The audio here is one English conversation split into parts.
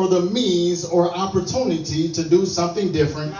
or the means or opportunity to do something different.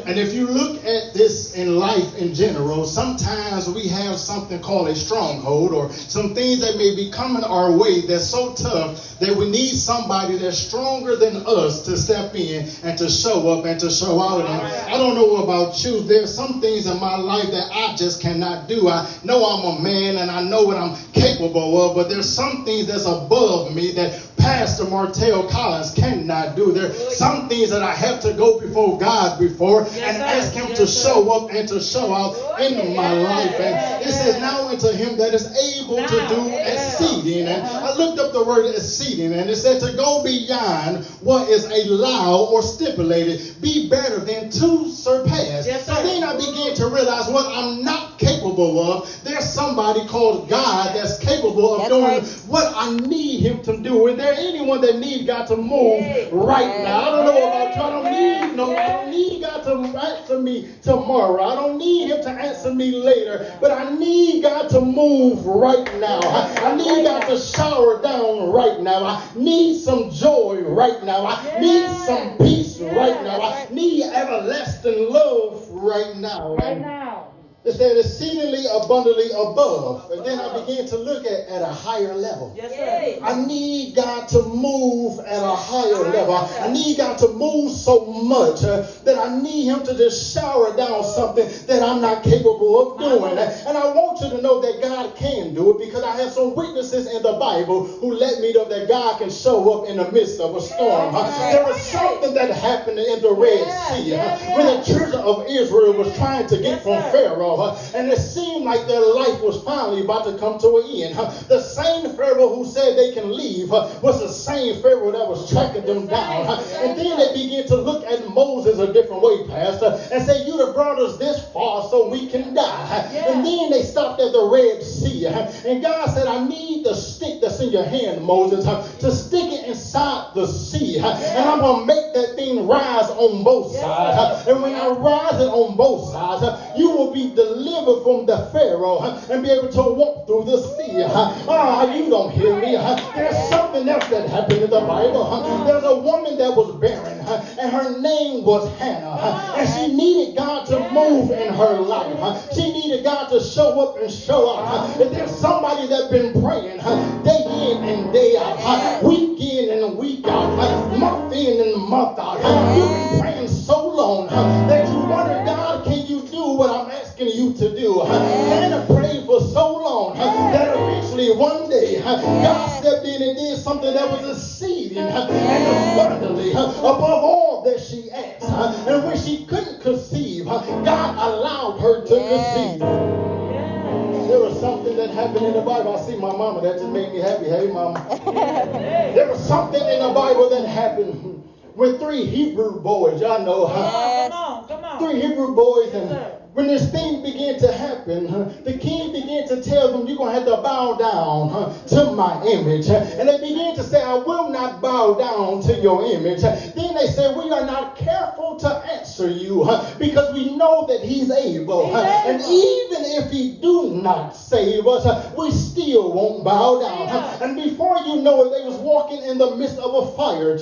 And if you look at this in life in general, sometimes we have something called a stronghold or some things that may be coming our way that's so tough that we need somebody that's stronger than us to step in and to show up and to show out. And I don't know about you, there's some things in my life that I just cannot do. I know I'm a man and I know what I'm capable of, but there's some things that's above me that Pastor Martell Collins cannot do. There are some things that I have to go before God before and ask him to show up and to show out in my life. And it says, now unto him that is able to do exceeding. And I looked up the word exceeding, and it said to go beyond what is allowed or stipulated, be better than to surpass. So then I began to realize what I'm not capable of. There's somebody called God that's capable of doing what I need him to do. Is there anyone that needs God to move right now? I don't know about you. I don't need God to answer me tomorrow. I don't need him to answer me later. But I need God to move right now. I need God to shower down right now. I need some joy right now. I need some peace right now. I need everlasting love right now. It said exceedingly abundantly above. And then I began to look at a higher level. I need God to move at a higher level. I need God to move so much that I need him to just shower down something that I'm not capable of doing. And I want you to know that God can do it, because I have some witnesses in the Bible who let me know that God can show up in the midst of a storm. There was something that happened in the Red Sea when the children of Israel was trying to get from Pharaoh. And it seemed like their life was finally about to come to an end. The same Pharaoh who said they can leave was the same Pharaoh that was tracking them down. And then they began to look at Moses a different way, Pastor, and say, you have brought us this far so we can die. And then they stopped at the Red Sea. And God said, I need the stick that's in your hand, Moses, to stick it inside the sea. And I'm going to make that thing rise on both sides. And when I rise it on both sides, you will be delivered from the Pharaoh and be able to walk through the sea. You don't hear me. There's something else that happened in the Bible. There's a woman that was barren, and her name was Hannah. And she needed God to move in her life. She needed God to show up and show out. And there's somebody that's been praying day in and day out, week in and week out, month in and month out. You've been praying so long that you wonder, God, can you do what I'm asking you to do? Hannah prayed for so long that eventually one day God stepped in and did something that was exceeding and abundantly above all that she asked. And when she couldn't conceive, God allowed her to conceive. There was something that happened in the Bible. I see my mama. That just made me happy. Hey, mama. There was something in the Bible that happened with three Hebrew boys. Y'all know how. Come on. Three Hebrew boys. And when this thing began to happen, the king began to tell them, you're going to have to bow down to my image. And they began to say, I will not bow down to your image. Then they said, we are not careful to answer you because we know that he's able. And even if he do not save us, we still won't bow down. And before you know it, they was walking in the midst of a fire,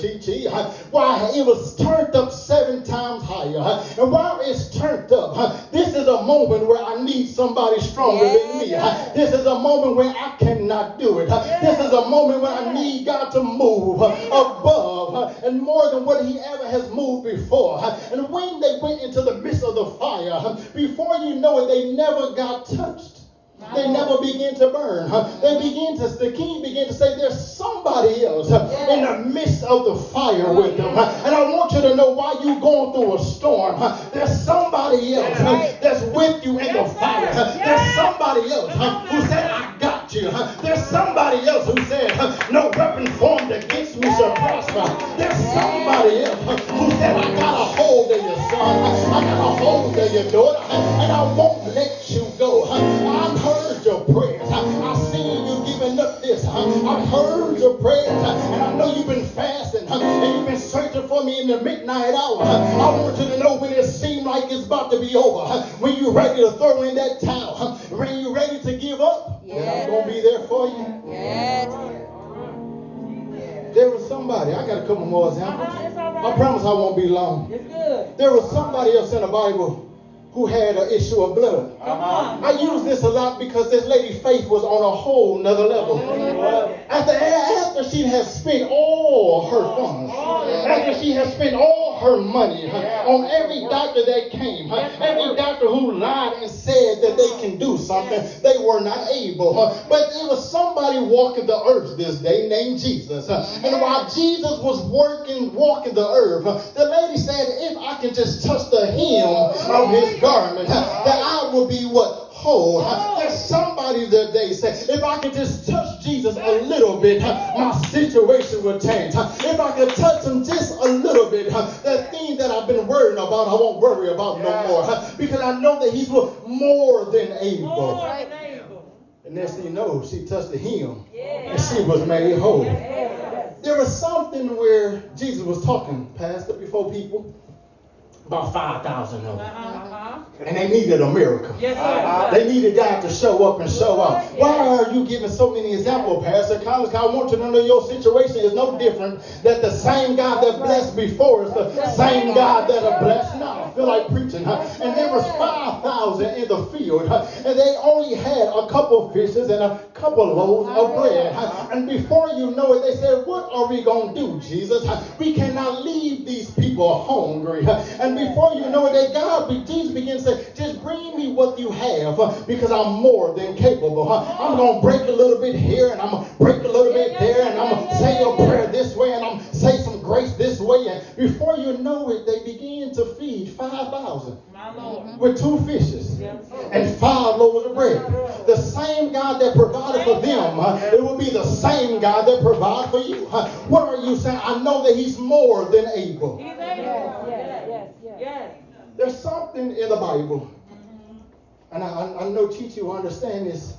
while it was turned up 7 times higher. And while it's turned up, this is a moment where I need somebody stronger than me. This is a moment where I cannot do it. This is a moment where I need God to move above and more than what he ever has moved before. And when they went into the midst of the fire, before you know it, they never got touched. They never begin to burn. The king began to say, there's somebody else in the midst of the fire with them. And I want you to know, while you're going through a storm, there's somebody else that's with you in the fire. There's somebody else who said, I got you. There's somebody else who said, no weapon formed against me shall prosper. There's somebody else who said, I got a hold of your son. I got a hold of your daughter. And I won't let you go. I've heard your prayers. I've seen you giving up this. I've heard your prayers. And I know you've been fasting. And you've been searching for me in the midnight hour. I want you to know, when it seems like it's about to be over, when you're ready to throw in that towel, when you're ready to give up, then I'm going to be there for you. There was somebody, I got a couple more examples. I promise I won't be long. It's good. There was somebody else in the Bible who had an issue of blood. I use this a lot because this lady's faith was on a whole nother level. After she has spent all her funds, after she has spent all her money on every doctor that came, every doctor who lied and said that they can do something, they were not able. But there was somebody walking the earth this day named Jesus. And while Jesus was walking the earth, the lady said, if I can just touch the hem of his garment, that I will be what? Whole. There's somebody that they say, if I could just touch Jesus a little bit, my situation will change. If I could touch him just a little bit, that thing that I've been worrying about, I won't worry about no more. Because I know that he's more than able. And next thing you know, she touched the hem and she was made whole. There was something where Jesus was talking, Pastor, before people. About 5,000 of them. And they needed a miracle. Yes, sir. They needed God to show up and show out. Why are you giving so many examples, Pastor Collins? I want you to know your situation is no different. That the same God that blessed before is the same God that will bless now. I feel like preaching. And there was 5,000 in the field. And they only had a couple fishes and a couple loaves of bread. And before you know it, they said, what are we going to do, Jesus? We cannot leave these people hungry. And before you know it, Jesus begins to say, just bring me what you have because I'm more than capable. I'm going to break a little bit here and I'm going to break a little bit there and I'm going to say a prayer this way and I'm going to say some grace this way. And before you know it, they begin to feed 5,000 with 2 fishes and 5 loaves of bread. The same God that provided for them, it will be the same God that provides for you. What are you saying? I know that he's more than able. Yes. There's something in the Bible, and I know Chichi will understand this,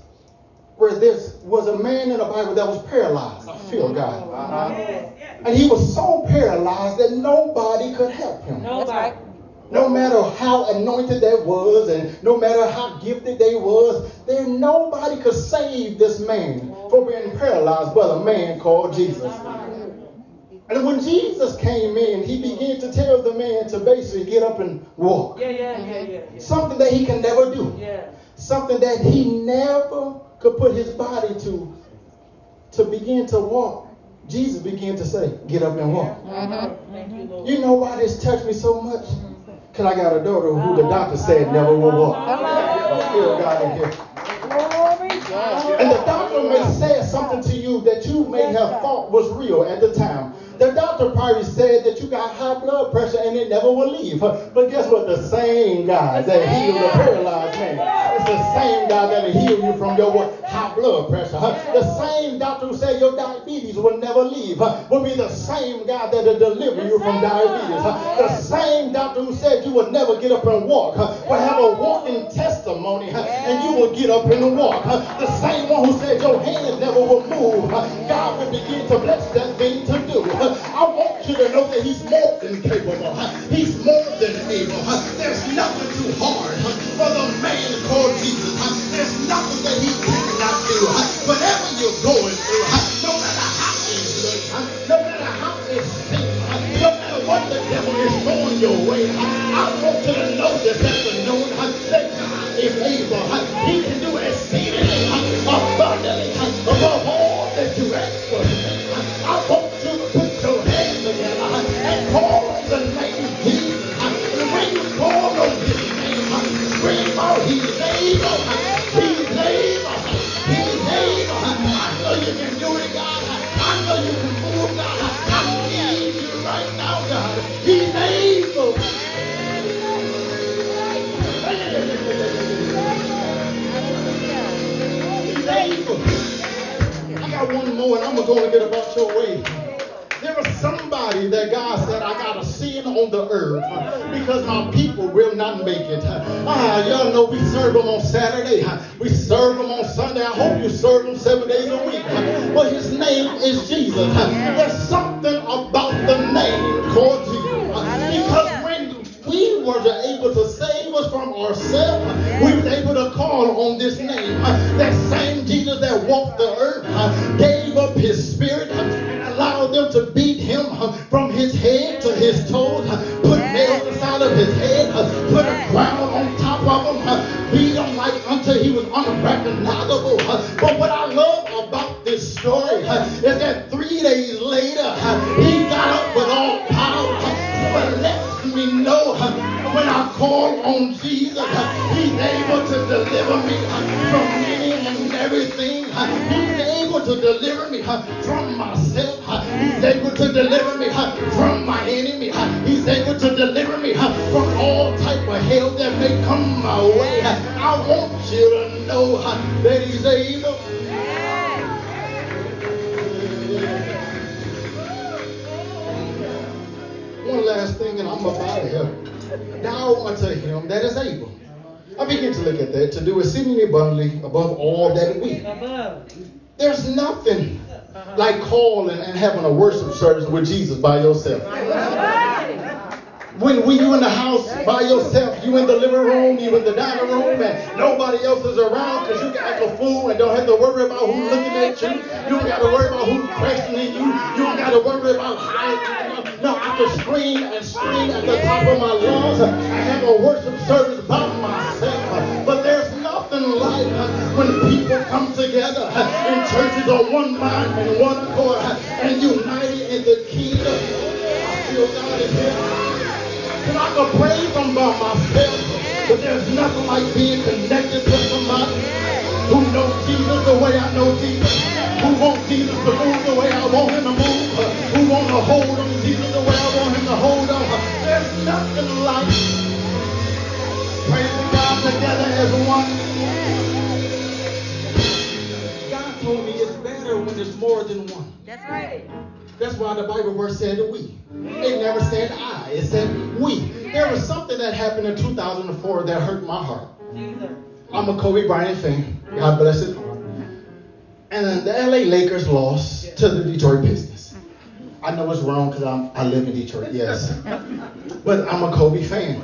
where there was a man in the Bible that was paralyzed. I feel God. And he was so paralyzed that nobody could help him. Nobody. No matter how anointed they was, and no matter how gifted they was, nobody could save this man from being paralyzed but a man called Jesus. And when Jesus came in, he began to tell the man to basically get up and walk. Something that he can never do. Something that he never could put his body to begin to walk. Jesus began to say, get up and walk. You know why this touched me so much? Because I got a daughter who the doctor said never will walk. I feel God in here. And the doctor may say something to you that you may have thought was real at the time. The doctor probably said that you got high blood pressure and it never will leave. But guess what? The same God that healed the paralyzed man, it's the same God that will heal you from your high blood pressure. The same doctor who said your diabetes will never leave will be the same God that will deliver you from diabetes. The same doctor who said you would never get up and walk will have a walking testimony and you will get up and walk. The same one who said your hands never will move, God will begin to bless that thing to do. I want you to know that he's more than capable. He's more than able. There's nothing too hard for the man called Jesus. There's nothing that he cannot do. Whatever you're going through, no matter how it looks, no matter how it seems, no matter what the devil is throwing your way, I want you to know this afternoon that God is able. He can do exceedingly abundantly above all that you ask for. I want you to put your hands together and call on the name of Jesus. And when you call on his name, scream out, he's able. He's able. He's able. I know you can do it, God. I know you can move, God. I need you right now, God. He's able. He's able. I got one more and I'm going to get about your way. There was somebody that God said, I got to sin on the earth because my people will not make it. Y'all know we serve them on Saturday. We serve them on Sunday. I hope you serve them 7 days a week. But his name is Jesus. There's something about the name called Jesus. Because when we were able to save us from ourselves, we were able to call on this name. That same Jesus that walked the earth gave up his spirit and allowed them to his head to his toes, put nails inside of his head, put a crown on top of him, beat him like until he was unrecognizable. But what I love about this story is that 3 days later, he got up with all power. So it lets me know when I call on Jesus, he's able to deliver me from any and everything. He's able to deliver me from myself. He's able to deliver me from my enemy. He's able to deliver me from all type of hell that may come my way. I want you to know that he's able. One last thing and I'm up out of here. Now unto him that is able. I begin to look at that, to do exceedingly abundantly above all that we. There's nothing like calling and having a worship service with Jesus by yourself. When you in the house by yourself, you in the living room, you in the dining room, and nobody else is around because you can act a fool and don't have to worry about who's looking at you. You don't got to worry about who's questioning you. You don't got to worry about how. No, I can scream and scream at the top of my lungs and have a worship service by myself. But there's nothing like when people come together in churches on one mind and one accord and united in the kingdom. I feel God is here. And I can praise him by myself, but there's nothing like being connected to somebody who knows Jesus the way I know Jesus, who wants Jesus to move the way I want him to move, who want to hold on Jesus the way I want him to hold on. There's nothing like praising God together as one. God told me it's better when there's more than one. That's right. That's why the Bible verse said we. It never said I. It said we. There was something that happened in 2004 that hurt my heart. I'm a Kobe Bryant fan. God bless it. And the LA Lakers lost to the Detroit Pistons. I know it's wrong because I live in Detroit, yes. But I'm a Kobe fan.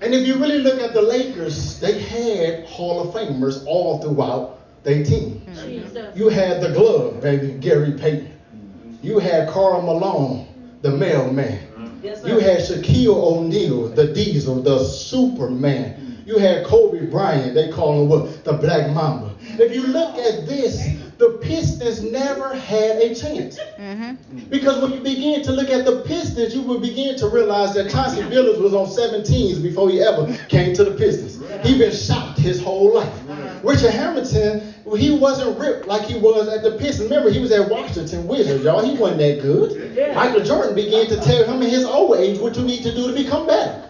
And if you really look at the Lakers, they had Hall of Famers all throughout their team. You had the glove, baby, Gary Payton. You had Karl Malone, the mailman. Yes, you had Shaquille O'Neal, the Diesel, the Superman. You had Kobe Bryant, they call him what? The Black Mamba. If you look at this, the Pistons never had a chance. Because when you begin to look at the Pistons, you will begin to realize that Chauncey Billups was on 17s before he ever came to the Pistons. He been shot his whole life. Richard Hamilton, he wasn't ripped like he was at the Pistons. Remember, he was at Washington Wizards, y'all. He wasn't that good. Michael Jordan began to tell him in his old age what you need to do to become better.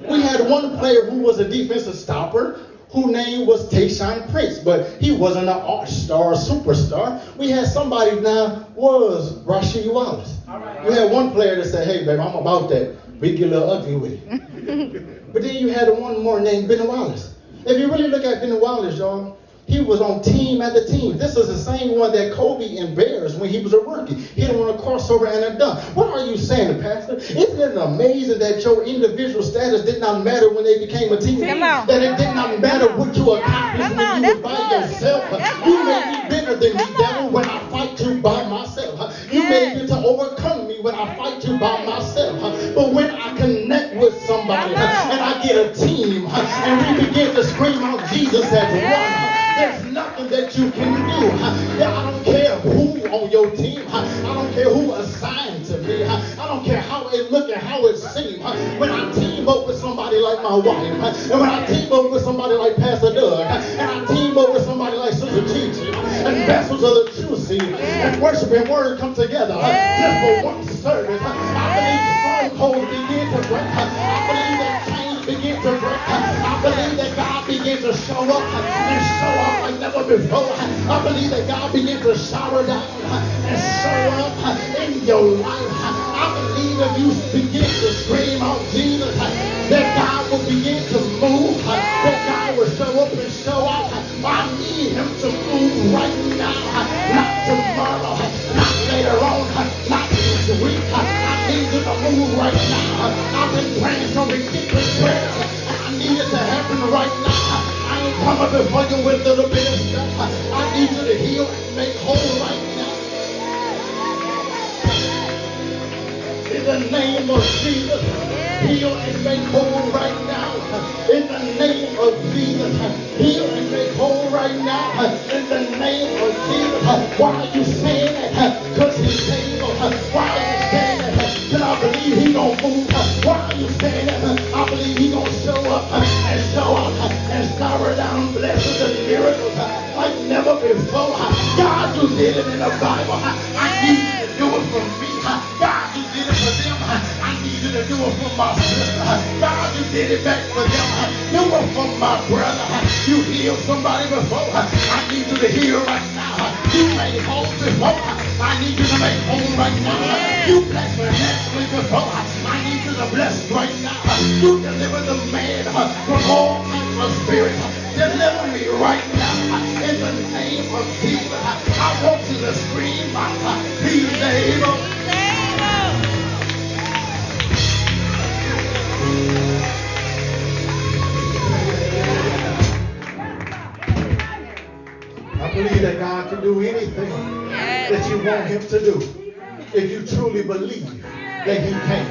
We had one player who was a defensive stopper, whose name was Tayshaun Prince, but he wasn't an all-star superstar. We had somebody now was Rasheed Wallace. We had one player that said, hey, babe, I'm about that. We get a little ugly with it. But then you had one more named Benny Wallace. If you really look at Benny Wallace, y'all, he was on team after team. This was the same one that Kobe embarrassed when he was a rookie. He didn't want to crossover and a dunk. What are you saying, Pastor? Isn't it amazing that your individual status did not matter when they became a team? That it did not matter what you accomplished when you were by yourself. You made me bigger than me, devil, when I fight you by myself. You made me to overcome me when I fight you by myself. But when I connect with somebody and I get a team and we begin to scream out Jesus as one, there's nothing that you can do. I don't care who on your team. I don't care who assigned to me. I don't care how it look and how it seems. When I team up with somebody like my wife, and when I team up with somebody like Pastor Doug, and I team up with somebody like Sister Gigi, and vessels of the true seed, and worship and word come together just for one service, I believe strongholds begin to break. I believe that chains begin to break. I believe that God begins to show up and show up like never before. I believe that God begins to shower down and show up in your life. I believe if you begin to scream out Jesus, that God will begin to move, that God will show up and show out. I need him to move right now, not tomorrow, not later on, not this week. I need you to move right now. I've been praying some ridiculous prayers. I need it to happen right now. I ain't coming before you with a little bit of stuff. I need you to heal and make whole right now. the name of Jesus. Heal and make whole right now. In the name of Jesus. Heal and make whole right now. In the name of Jesus. Why are you saying that? Because he's able. Why are you saying that? Because I believe he gonna move. Why are you saying that? I believe he gonna show up and show up and shower down blessings and miracles like never before. God, you did it in the Bible. I need you to do it for me. God, you did it for them. I need you to do it for my sister. God, you did it back for them. Do it for my brother. You healed somebody before. I need you to heal right now. You made whole before. I need you to make whole right now. You blessed financially before. I need you to bless right now. You deliver the man from all types of spirits. Deliver me right now. In the name of Jesus. I want you to scream out. He's able. I believe that God can do anything that you want him to do if you truly believe that he can.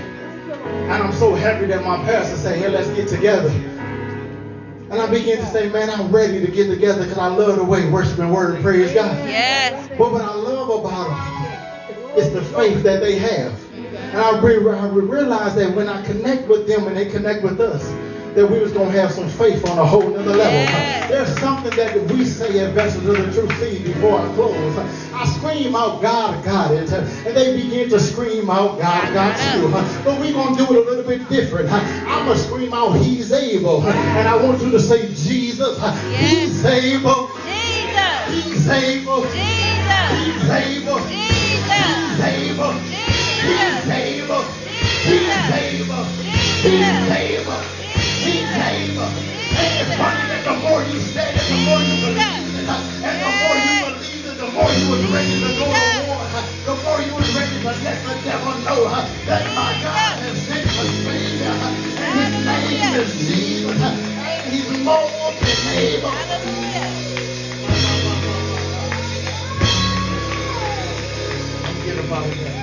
And I'm so happy that my pastor said, hey, let's get together. And I began to say, man, I'm ready to get together because I love the way worship and word, praise God. Yes. But what I love about them is the faith that they have. And I realized that when I connect with them and they connect with us, that we was going to have some faith on a whole nother level. Yes. There's something that we say at Vessels of the True Seed before I close. I scream out, God got it. And they begin to scream out, God got you. But we're going to do it a little bit different. I'm going to scream out, he's able. And I want you to say, Jesus, he's able. Jesus. He's able. Jesus. He's able. Jesus. He's able. He's able. He's able. He's able. He's able. And it's funny that the more you say it, the more you believe it. And the more you believe it, the more you was ready to go to war. The more you was ready to let the devil know that my God has sent a Savior. And his name is Jesus. And he's more than able. Get about that.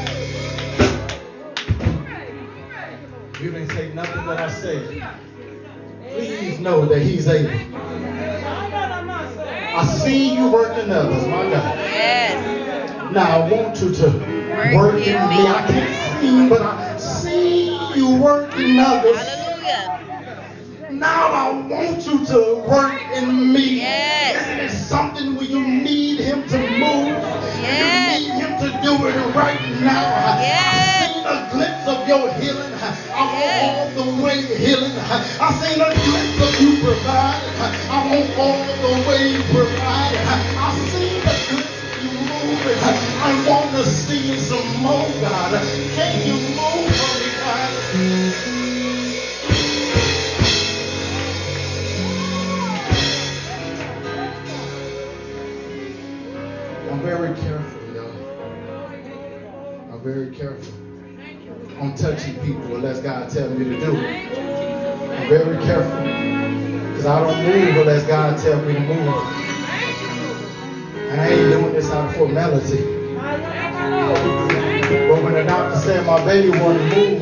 You didn't say nothing that I said. Please know that he's able. I see you working others, my God. Yes. Now I want you to work in me. I can't see, but I see you working others. Hallelujah. Now I want you to work in me. Yes. Isn't it something when you need him to move? Yes. You need him to do it right now. Yes. I've seen a glimpse of your healing. I want all the way healing. I seen a glimpse of you providing. I want all the way you providing. I seen a glimpse of you moving. I want to see some more, God. Can you move for me, God? I'm very careful, y'all. I'm very careful on touching people unless God tells me to do it. I'm very careful because I don't move unless God tells me to move. And I ain't doing this out of formality. But when the doctor said my baby wanted to move,